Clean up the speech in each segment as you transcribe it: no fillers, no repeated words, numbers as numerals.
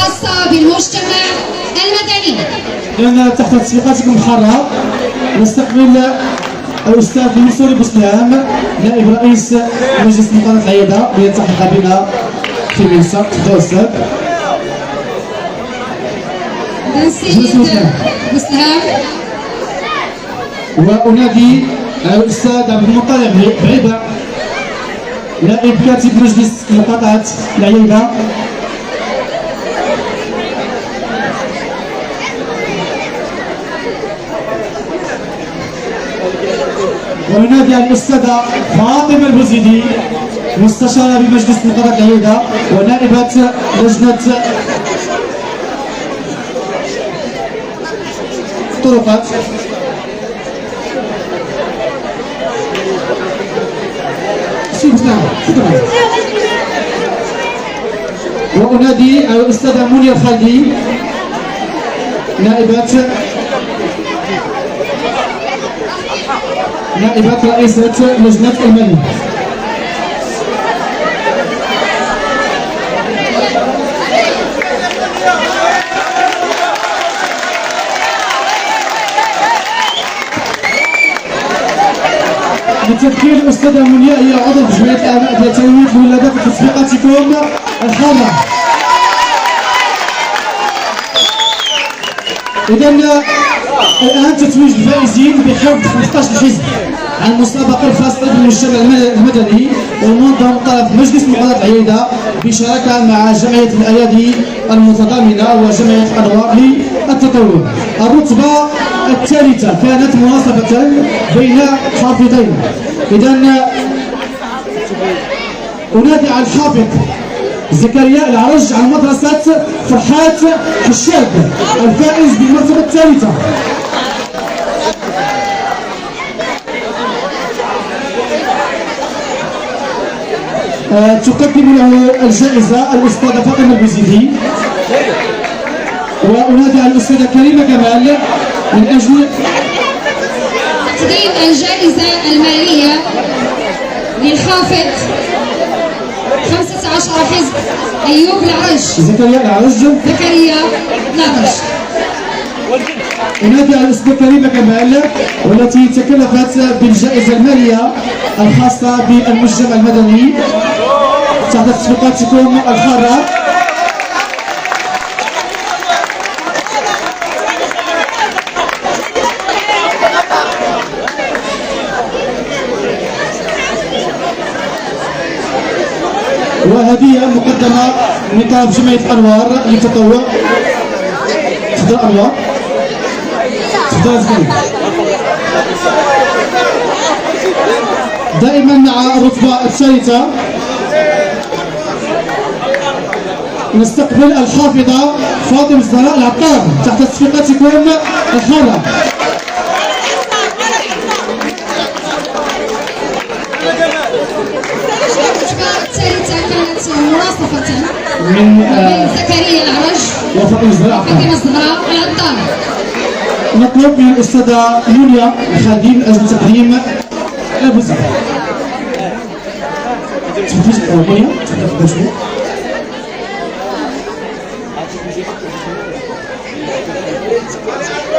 الخاصة بالمجتمع المدني. لأن تحت تصفيقاتكم الحارة نستقبل الأستاذ المنصوري بوسلام نائب رئيس مجلس نقابة العيادة ليلتحق بنا في المنصة. تفضل أستاذ. السيد بوسلام. وأنادي الأستاذ عبد المطلب بعيبة نائب كاتب مجلس نقابة العيادة. وننادي الأستاذة فاطمة البوزيدي مستشارة بمجلس نقابة العيادة ونائبة لجنة الطرقات. وأنادي الأستاذة منير خالدي نائبة رئيسة لجنة المالية. لتذكير الأستاذة منيا هي عضو في جمعية الآباء ذات تنمية الولادة في تطبيقاتكم الحارة. إذا الآن تتويج الفائزين بحفظ 15 حزب عن المسابقة الخاصة بالمجتمع المدني والمنظم طرف مجلس نقابة العيادة بشراكة مع جمعية الأيادي المتضامنة وجمعية أنوار للتطوع. الرتبة الثالثة كانت مناصفة بين حافظين. إذا أنادي على الحافظ زكريا العرج عن مدرسة فرحات حشاد الفائز بالمرتبة الثالثة. تقدم له الجائزة الأستاذة فاطمة البوزيدي. وأنادي على الأستاذة كريمة كمال من أجل تقديم الجائزة المالية للخافض 15 حزب أيوب العرج زكريا العرج. أنادي على الأستاذة كريمة كمال والتي تكلفت بالجائزة المالية الخاصة بالمجتمع المدني تحت تطبيقاتكم الحارة. وهدية مقدمة من طرف جمعية أنوار للتطوع. تفضل أنوار. تفضل زكريا. دائما مع الرتبة الثالثة نستقبل الحافظة فاطمة الزهراء العطار تحت تصفيقاتكم الحارة. الثالثة كانت مناصفة من زكريا العرج وفاطمة الزهراء العطار. نطلب من الأستاذة يوليا الخادم من أجل تقديم الأبوزة.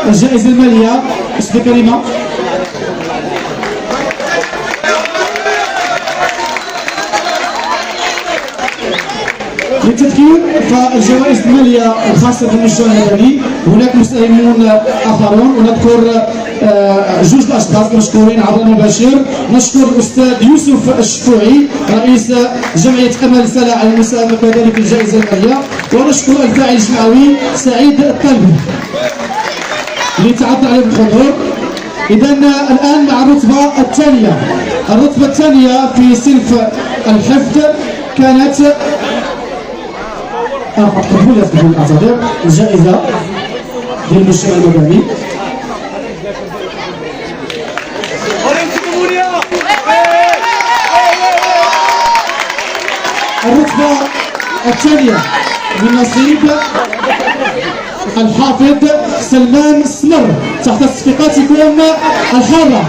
الجائزة المالية أستاذة كريمة. للتذكير فالجوائز المالية الخاصة بالمجتمع المدني هناك مساهمون آخرون ونذكر جوج الأشخاص مشكورين عبر المباشر. نشكر الأستاذ يوسف الشفوعي رئيس جمعية أمل سلا على المساهمة كذلك في الجائزة المالية. ونشكر الفاعل الجمعوي سعيد الطلبي اللي تعبنا عليه بالحضور. إذا الآن مع الرتبة الثانية. الرتبة الثانية في صنف الحفظ كانت قبول الأعتذار الجائزة للمجتمع المدني. الرتبة الثانية من نصيب الحافظ سلمان السمر تحت تصفيقاتكم الحارة.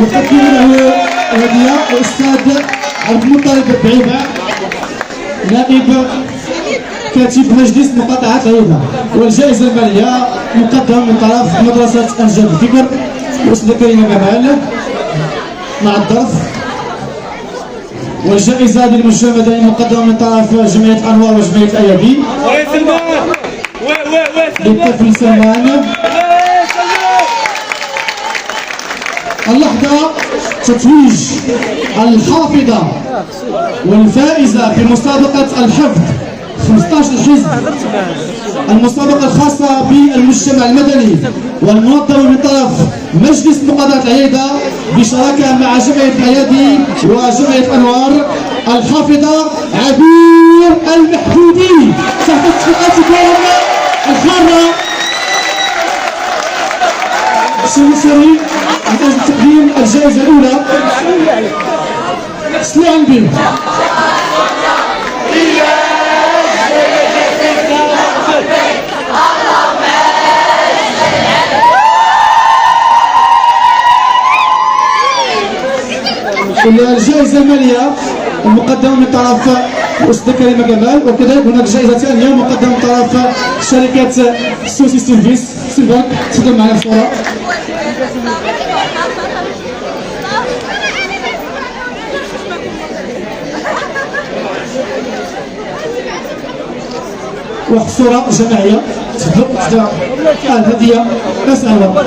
نقدم له هدية الأستاذ عبد المطلب بعيبة نائب كاتب مجلس مقاطعة العيدة. والجائزة المالية مقدمة من طرف مدرسة أنجاب الفكر الأستاذة كريمة كمال مع الظرف. والجائزة للمجتمع المدني مقدمة من طرف جمعية أنوار وجمعية الأيادي للطفل سلمان. اللحظة تتويج الحافظة والفائزة في مسابقة الحفظ 15 حزب، المسابقة الخاصة بالمجتمع المدني والمنظمة من طرف مجلس مقاطعة العيادة بشراكة مع جمعية الأيادي وجمعية أنوار. الحافظة عبير المحدودي تحت تفوقاتكم الحارة. سوري من أجل تقديم الجائزة الأولى. صلوا على النبي. الجائزة المالية المقدمة من طرف الأستاذة كريمة كمال، وكذلك هناك جائزة ثانية مقدمة من طرف شركة سوسي سيرفيس. سيلفاك تفضل معنا في الصورة. واحد الصورة جماعية تفضل الهدية ناس أنوار.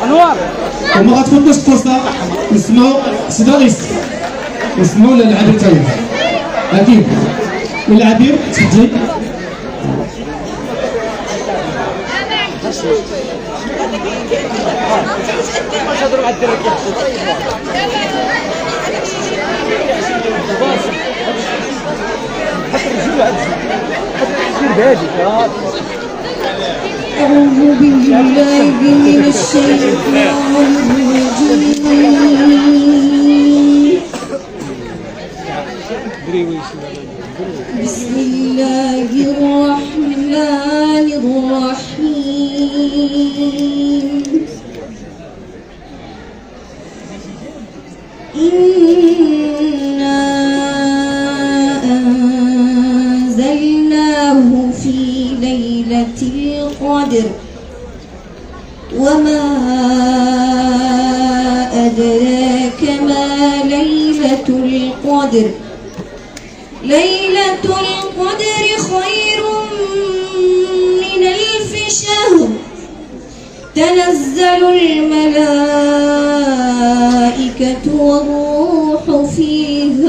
أنوار وما غتفوتناش الفرصة نسمعوا سيدي الرئيس، نسمعوا للعبير تاعي أكيد. للعبير تفضلي. أعوذ بالله من الشيطان الرجيم. بسم الله الرحمن الرحيم. إنا أنزلناه في ليلة القدر وما أدراك ما ليلة القدر. ليلة القدر خير من 1000 شهر. تنزل الملائكة والروح فيها